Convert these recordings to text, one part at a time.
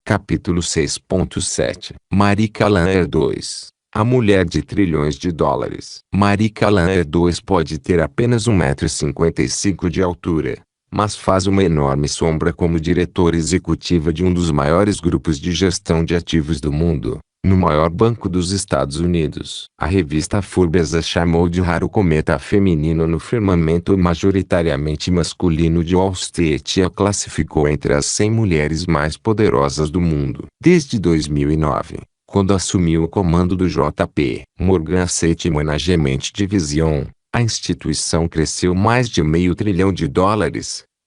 Capítulo 6.7 Marie Callaghan 2. A mulher de trilhões de dólares. Marie Callaghan 2 pode ter apenas 1,55 m de altura, mas faz uma enorme sombra como diretora executiva de um dos maiores grupos de gestão de ativos do mundo, no maior banco dos Estados Unidos. A revista Forbes a chamou de raro cometa feminino no firmamento majoritariamente masculino de Wall Street e a classificou entre as 100 mulheres mais poderosas do mundo. Desde 2009, quando assumiu o comando do JP Morgan Asset Management Division, a instituição cresceu mais de $500 bilhão,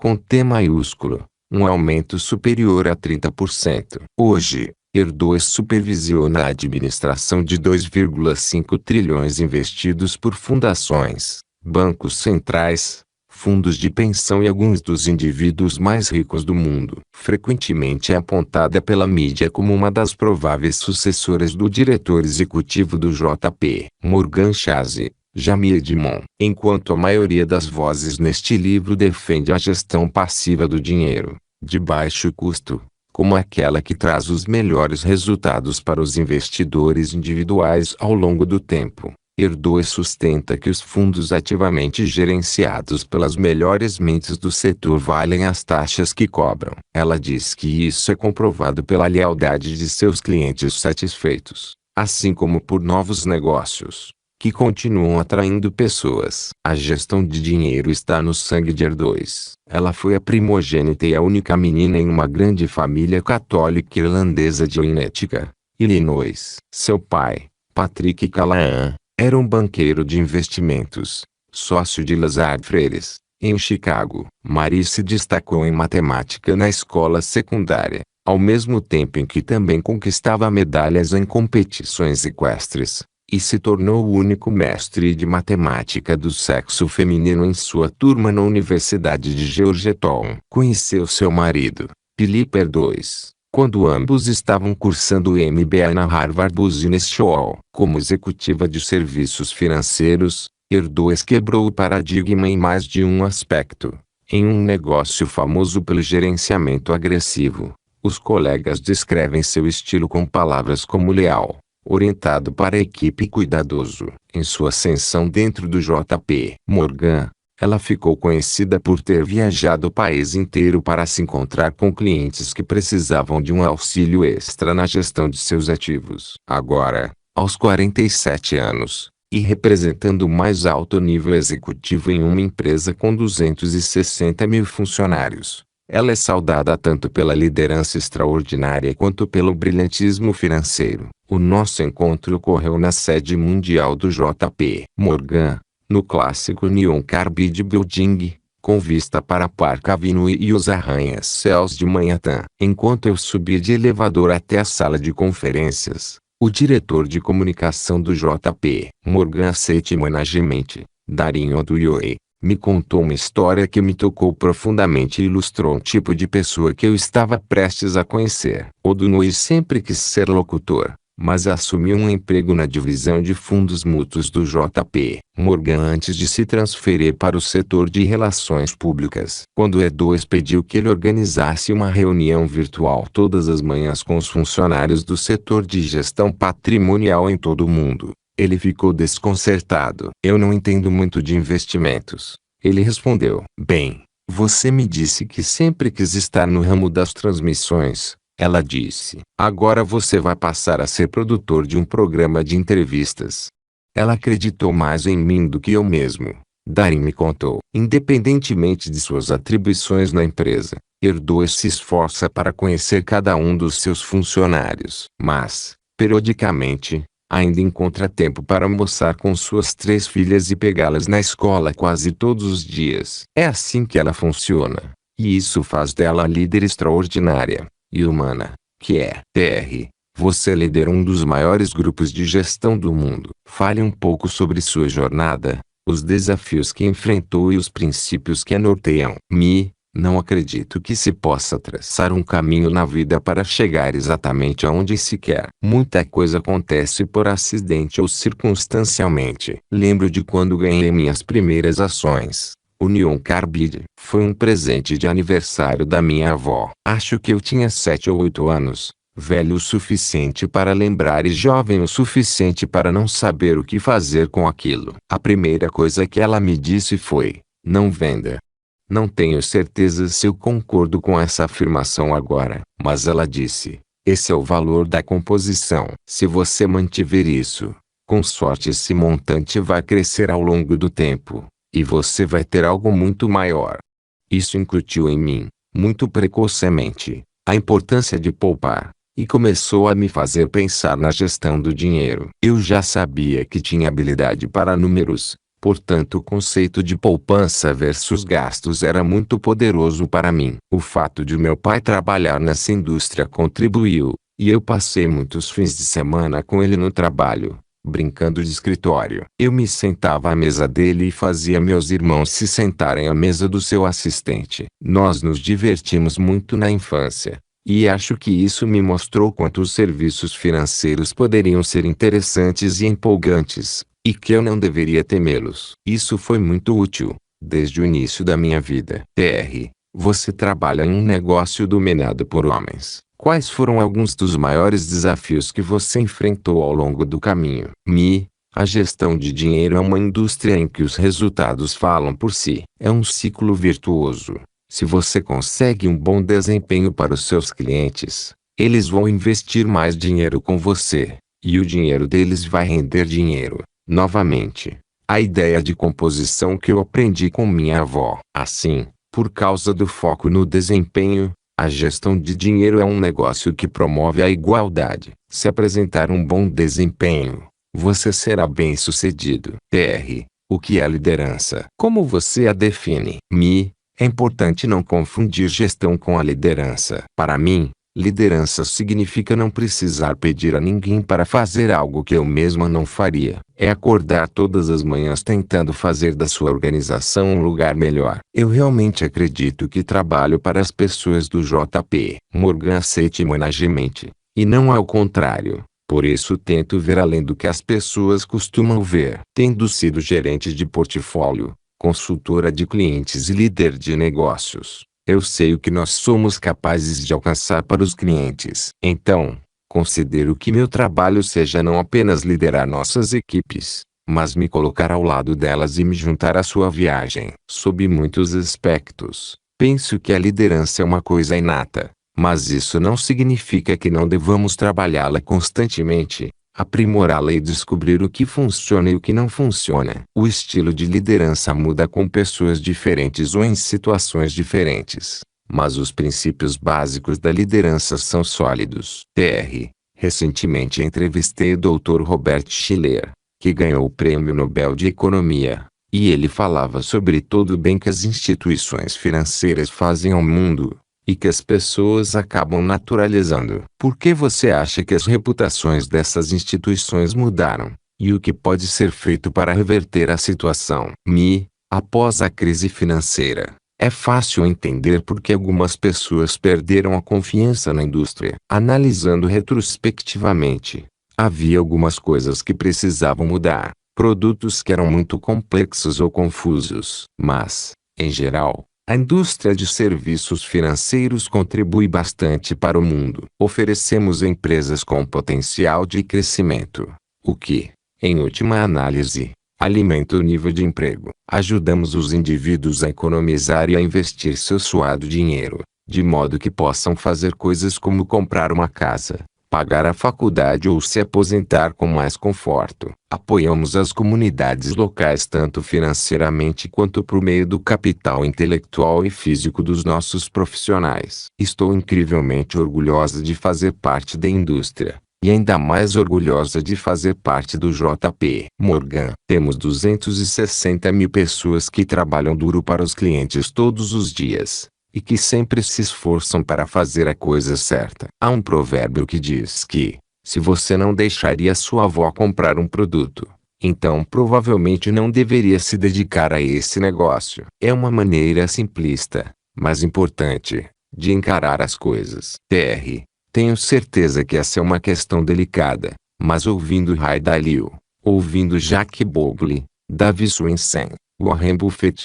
com T maiúsculo, um aumento superior a 30%. Hoje, Herdous supervisiona a administração de 2,5 trilhões investidos por fundações, bancos centrais, fundos de pensão e alguns dos indivíduos mais ricos do mundo. Frequentemente é apontada pela mídia como uma das prováveis sucessoras do diretor executivo do JP Morgan Chase, Jamie Dimon. Enquanto a maioria das vozes neste livro defende a gestão passiva do dinheiro, de baixo custo, como aquela que traz os melhores resultados para os investidores individuais ao longo do tempo, Herdous sustenta que os fundos ativamente gerenciados pelas melhores mentes do setor valem as taxas que cobram. Ela diz que isso é comprovado pela lealdade de seus clientes satisfeitos, assim como por novos negócios, que continuam atraindo pessoas. A gestão de dinheiro está no sangue de Herdous. Ela foi a primogênita e a única menina em uma grande família católica irlandesa de Winnetka, Illinois. Seu pai, Patrick Callaghan, era um banqueiro de investimentos, sócio de Lazard Freires, em Chicago. Marie se destacou em matemática na escola secundária, ao mesmo tempo em que também conquistava medalhas em competições equestres, e se tornou o único mestre de matemática do sexo feminino em sua turma na Universidade de Georgetown. Conheceu seu marido, Philip Herdous, quando ambos estavam cursando o MBA na Harvard Business School. Como executiva de serviços financeiros, Herdous quebrou o paradigma em mais de um aspecto. Em um negócio famoso pelo gerenciamento agressivo, os colegas descrevem seu estilo com palavras como leal, orientado para a equipe e cuidadoso. Em sua ascensão dentro do JP Morgan, ela ficou conhecida por ter viajado o país inteiro para se encontrar com clientes que precisavam de um auxílio extra na gestão de seus ativos. Agora, aos 47 anos, e representando o mais alto nível executivo em uma empresa com 260 mil funcionários, ela é saudada tanto pela liderança extraordinária quanto pelo brilhantismo financeiro. O nosso encontro ocorreu na sede mundial do JP Morgan, no clássico Neon Carbide Building, com vista para Park Avenue e os arranha-céus de Manhattan. Enquanto eu subia de elevador até a sala de conferências, o diretor de comunicação do JP Morgan Asset Management, Darin Oduyoe, me contou uma história que me tocou profundamente e ilustrou um tipo de pessoa que eu estava prestes a conhecer. Oduyoe sempre quis ser locutor, mas assumiu um emprego na divisão de fundos mútuos do JP Morgan antes de se transferir para o setor de relações públicas. Quando Herdous pediu que ele organizasse uma reunião virtual todas as manhãs com os funcionários do setor de gestão patrimonial em todo o mundo, ele ficou desconcertado. Eu não entendo muito de investimentos, ele respondeu. Bem, você me disse que sempre quis estar no ramo das transmissões, ela disse. Agora você vai passar a ser produtor de um programa de entrevistas. Ela acreditou mais em mim do que eu mesmo, Darin me contou. Independentemente de suas atribuições na empresa, Herdous se esforça para conhecer cada um dos seus funcionários. Mas, periodicamente, ainda encontra tempo para almoçar com suas 3 filhas e pegá-las na escola quase todos os dias. É assim que ela funciona, e isso faz dela a líder extraordinária e humana, que é. Você lidera um dos maiores grupos de gestão do mundo. Fale um pouco sobre sua jornada, os desafios que enfrentou e os princípios que a norteiam. Não acredito que se possa traçar um caminho na vida para chegar exatamente aonde se quer. Muita coisa acontece por acidente ou circunstancialmente. Lembro de quando ganhei minhas primeiras ações, O Neon Carbide foi um presente de aniversário da minha avó. Acho que eu tinha 7 ou 8 anos, velho o suficiente para lembrar e jovem o suficiente para não saber o que fazer com aquilo. A primeira coisa que ela me disse foi: não venda. Não tenho certeza se eu concordo com essa afirmação agora, mas ela disse: esse é o valor da composição. Se você mantiver isso, com sorte esse montante vai crescer ao longo do tempo, e você vai ter algo muito maior. Isso incutiu em mim, muito precocemente, a importância de poupar, e começou a me fazer pensar na gestão do dinheiro. Eu já sabia que tinha habilidade para números, portanto o conceito de poupança versus gastos era muito poderoso para mim. O fato de meu pai trabalhar nessa indústria contribuiu, e eu passei muitos fins de semana com ele no trabalho, brincando de escritório. Eu me sentava à mesa dele e fazia meus irmãos se sentarem à mesa do seu assistente. Nós nos divertimos muito na infância, e acho que isso me mostrou quanto os serviços financeiros poderiam ser interessantes e empolgantes, e que eu não deveria temê-los. Isso foi muito útil, desde o início da minha vida. Você trabalha em um negócio dominado por homens. Quais foram alguns dos maiores desafios que você enfrentou ao longo do caminho? A gestão de dinheiro é uma indústria em que os resultados falam por si. É um ciclo virtuoso. Se você consegue um bom desempenho para os seus clientes, eles vão investir mais dinheiro com você, e o dinheiro deles vai render dinheiro. Novamente, a ideia de composição que eu aprendi com minha avó. Assim, por causa do foco no desempenho, a gestão de dinheiro é um negócio que promove a igualdade. Se apresentar um bom desempenho, você será bem-sucedido. O que é liderança? Como você a define? É importante não confundir gestão com a liderança. Para mim, liderança significa não precisar pedir a ninguém para fazer algo que eu mesma não faria. É acordar todas as manhãs tentando fazer da sua organização um lugar melhor. Eu realmente acredito que trabalho para as pessoas do JP Morgan Asset Management, e não ao contrário. Por isso tento ver além do que as pessoas costumam ver. Tendo sido gerente de portfólio, consultora de clientes e líder de negócios, eu sei o que nós somos capazes de alcançar para os clientes. Então, considero que meu trabalho seja não apenas liderar nossas equipes, mas me colocar ao lado delas e me juntar à sua viagem. Sob muitos aspectos, penso que a liderança é uma coisa inata, mas isso não significa que não devamos trabalhá-la constantemente, aprimorá-la e descobrir o que funciona e o que não funciona. O estilo de liderança muda com pessoas diferentes ou em situações diferentes, mas os princípios básicos da liderança são sólidos. Recentemente entrevistei o Dr. Robert Shiller, que ganhou o Prêmio Nobel de Economia, e ele falava sobre todo o bem que as instituições financeiras fazem ao mundo, e que as pessoas acabam naturalizando. Por que você acha que as reputações dessas instituições mudaram? E o que pode ser feito para reverter a situação? Após a crise financeira, é fácil entender por que algumas pessoas perderam a confiança na indústria. Analisando retrospectivamente, havia algumas coisas que precisavam mudar, produtos que eram muito complexos ou confusos. Mas, em geral, a indústria de serviços financeiros contribui bastante para o mundo. Oferecemos empresas com potencial de crescimento, o que, em última análise, alimenta o nível de emprego. Ajudamos os indivíduos a economizar e a investir seu suado dinheiro, de modo que possam fazer coisas como comprar uma casa, pagar a faculdade ou se aposentar com mais conforto. Apoiamos as comunidades locais tanto financeiramente quanto por meio do capital intelectual e físico dos nossos profissionais. Estou incrivelmente orgulhosa de fazer parte da indústria, e ainda mais orgulhosa de fazer parte do JP Morgan. Temos 260 mil pessoas que trabalham duro para os clientes todos os dias, e que sempre se esforçam para fazer a coisa certa. Há um provérbio que diz que, se você não deixaria sua avó comprar um produto, então provavelmente não deveria se dedicar a esse negócio. É uma maneira simplista, mas importante, de encarar as coisas. Tenho certeza que essa é uma questão delicada, mas ouvindo Ray Dalio, ouvindo Jack Bogle, Davi Swensen, Warren Buffett,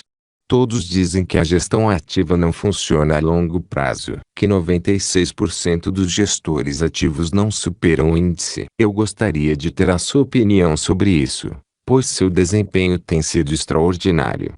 Todos dizem que a gestão ativa não funciona a longo prazo, que 96% dos gestores ativos não superam o índice. Eu gostaria de ter a sua opinião sobre isso, pois seu desempenho tem sido extraordinário.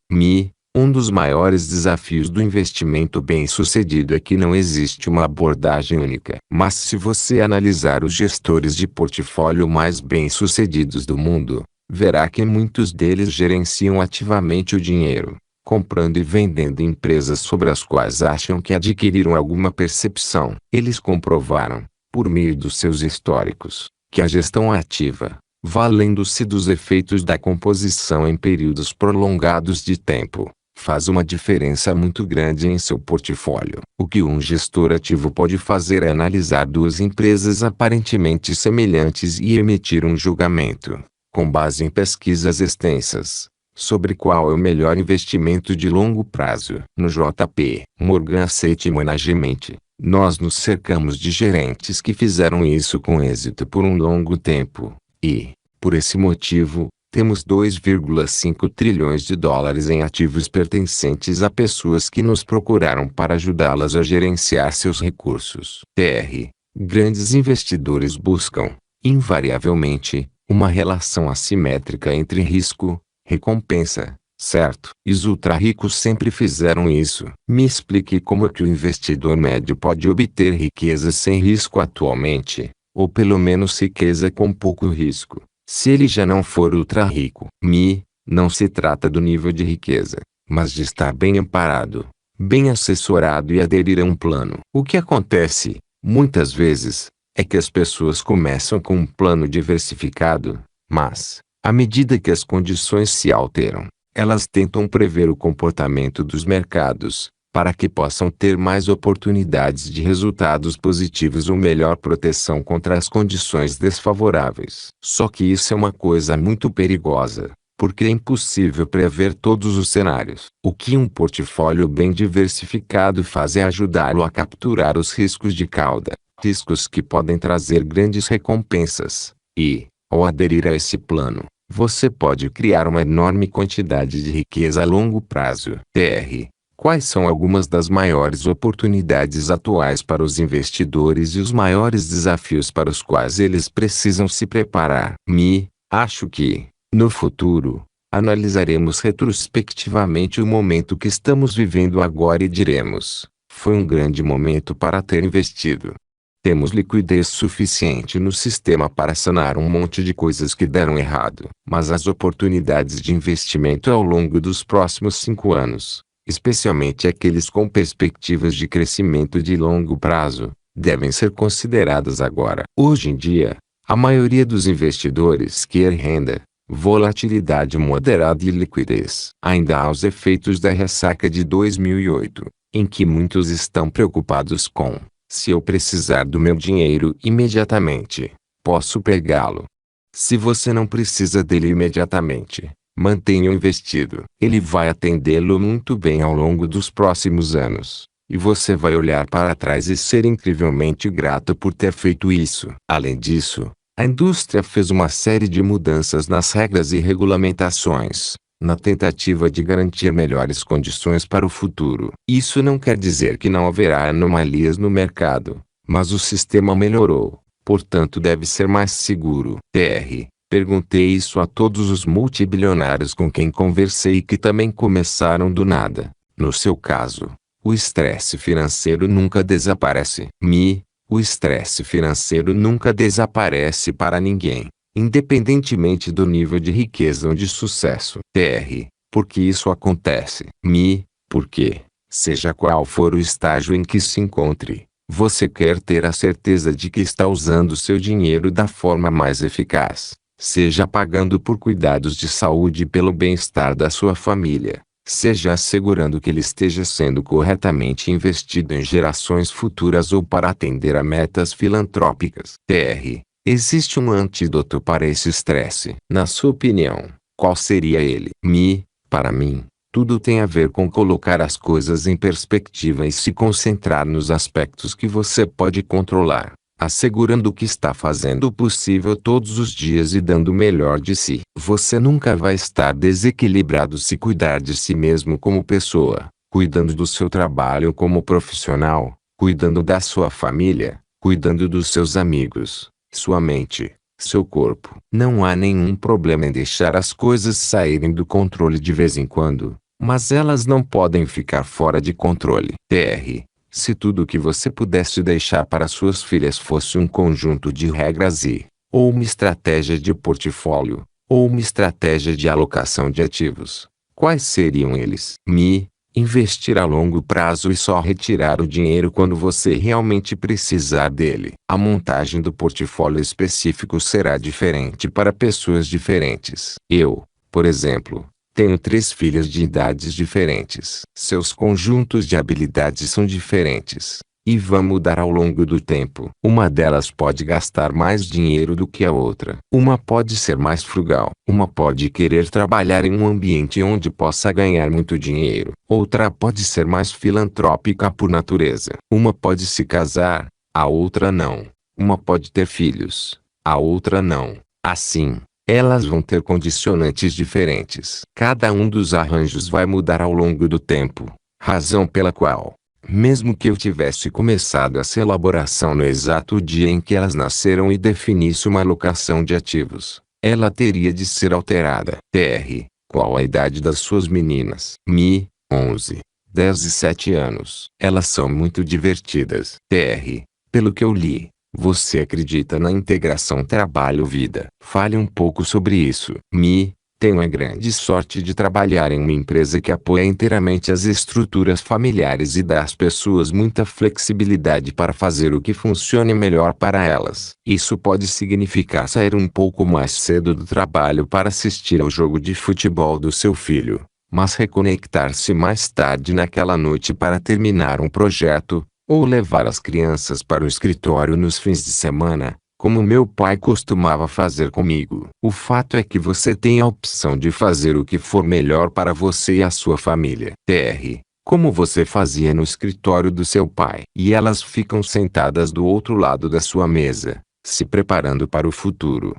Um dos maiores desafios do investimento bem-sucedido é que não existe uma abordagem única. Mas se você analisar os gestores de portfólio mais bem-sucedidos do mundo, verá que muitos deles gerenciam ativamente o dinheiro, comprando e vendendo empresas sobre as quais acham que adquiriram alguma percepção. Eles comprovaram, por meio dos seus históricos, que a gestão ativa, valendo-se dos efeitos da composição em períodos prolongados de tempo, faz uma diferença muito grande em seu portfólio. O que um gestor ativo pode fazer é analisar duas empresas aparentemente semelhantes e emitir um julgamento, com base em pesquisas extensas, sobre qual é o melhor investimento de longo prazo. No JP Morgan Asset Management, nós nos cercamos de gerentes que fizeram isso com êxito por um longo tempo, e, por esse motivo, temos 2,5 trilhões de dólares em ativos pertencentes a pessoas que nos procuraram para ajudá-las a gerenciar seus recursos. Grandes investidores buscam, invariavelmente, uma relação assimétrica entre risco, recompensa, certo? E os ultra-ricos sempre fizeram isso. Me explique como é que o investidor médio pode obter riqueza sem risco atualmente, ou pelo menos riqueza com pouco risco, se ele já não for ultra-rico. Não se trata do nível de riqueza, mas de estar bem amparado, bem assessorado e aderir a um plano. O que acontece, muitas vezes, é que as pessoas começam com um plano diversificado, mas, à medida que as condições se alteram, elas tentam prever o comportamento dos mercados, para que possam ter mais oportunidades de resultados positivos ou melhor proteção contra as condições desfavoráveis. Só que isso é uma coisa muito perigosa, porque é impossível prever todos os cenários. O que um portfólio bem diversificado faz é ajudá-lo a capturar os riscos de cauda, riscos que podem trazer grandes recompensas, e, ao aderir a esse plano, você pode criar uma enorme quantidade de riqueza a longo prazo. Quais são algumas das maiores oportunidades atuais para os investidores e os maiores desafios para os quais eles precisam se preparar? Acho que, no futuro, analisaremos retrospectivamente o momento que estamos vivendo agora e diremos: foi um grande momento para ter investido. Temos liquidez suficiente no sistema para sanar um monte de coisas que deram errado. Mas as oportunidades de investimento ao longo dos próximos 5 anos, especialmente aqueles com perspectivas de crescimento de longo prazo, devem ser consideradas agora. Hoje em dia, a maioria dos investidores quer renda, volatilidade moderada e liquidez. Ainda há os efeitos da ressaca de 2008, em que muitos estão preocupados com: se eu precisar do meu dinheiro imediatamente, posso pegá-lo. Se você não precisa dele imediatamente, mantenha-o investido. Ele vai atendê-lo muito bem ao longo dos próximos anos, e você vai olhar para trás e ser incrivelmente grato por ter feito isso. Além disso, a indústria fez uma série de mudanças nas regras e regulamentações, na tentativa de garantir melhores condições para o futuro. Isso não quer dizer que não haverá anomalias no mercado, mas o sistema melhorou, portanto deve ser mais seguro. Perguntei isso a todos os multibilionários com quem conversei e que também começaram do nada. No seu caso, o estresse financeiro nunca desaparece. O estresse financeiro nunca desaparece para ninguém, independentemente do nível de riqueza ou de sucesso. Por que isso acontece? Porque, seja qual for o estágio em que se encontre, você quer ter a certeza de que está usando seu dinheiro da forma mais eficaz, seja pagando por cuidados de saúde e pelo bem-estar da sua família, seja assegurando que ele esteja sendo corretamente investido em gerações futuras ou para atender a metas filantrópicas. Existe um antídoto para esse estresse. Na sua opinião, qual seria ele? Para mim, tudo tem a ver com colocar as coisas em perspectiva e se concentrar nos aspectos que você pode controlar. assegurando que está fazendo o possível todos os dias e dando o melhor de si. Você nunca vai estar desequilibrado se cuidar de si mesmo como pessoa, cuidando do seu trabalho como profissional, cuidando da sua família, cuidando dos seus amigos, sua mente, seu corpo. Não há nenhum problema em deixar as coisas saírem do controle de vez em quando, mas elas não podem ficar fora de controle. Se tudo o que você pudesse deixar para suas filhas fosse um conjunto de regras ou uma estratégia de portfólio, ou uma estratégia de alocação de ativos, quais seriam eles? Investir a longo prazo e só retirar o dinheiro quando você realmente precisar dele. A montagem do portfólio específico será diferente para pessoas diferentes. Eu, por exemplo, tenho 3 filhas de idades diferentes. Seus conjuntos de habilidades são diferentes e vão mudar ao longo do tempo. Uma delas pode gastar mais dinheiro do que a outra. Uma pode ser mais frugal. Uma pode querer trabalhar em um ambiente onde possa ganhar muito dinheiro. Outra pode ser mais filantrópica por natureza. Uma pode se casar, a outra não. Uma pode ter filhos, a outra não. Assim, elas vão ter condicionantes diferentes. Cada um dos arranjos vai mudar ao longo do tempo, razão pela qual, mesmo que eu tivesse começado essa elaboração no exato dia em que elas nasceram e definisse uma alocação de ativos, ela teria de ser alterada. Qual a idade das suas meninas? 11, 10 e 7 anos. Elas são muito divertidas. Pelo que eu li, você acredita na integração trabalho-vida. Fale um pouco sobre isso. Tenho a grande sorte de trabalhar em uma empresa que apoia inteiramente as estruturas familiares e dá às pessoas muita flexibilidade para fazer o que funcione melhor para elas. Isso pode significar sair um pouco mais cedo do trabalho para assistir ao jogo de futebol do seu filho, mas reconectar-se mais tarde naquela noite para terminar um projeto, ou levar as crianças para o escritório nos fins de semana, como meu pai costumava fazer comigo. O fato é que você tem a opção de fazer o que for melhor para você e a sua família. Como você fazia no escritório do seu pai. E elas ficam sentadas do outro lado da sua mesa, se preparando para o futuro.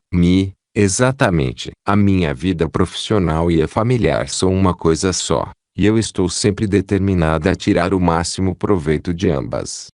Exatamente. A minha vida profissional e a familiar são uma coisa só, e eu estou sempre determinada a tirar o máximo proveito de ambas.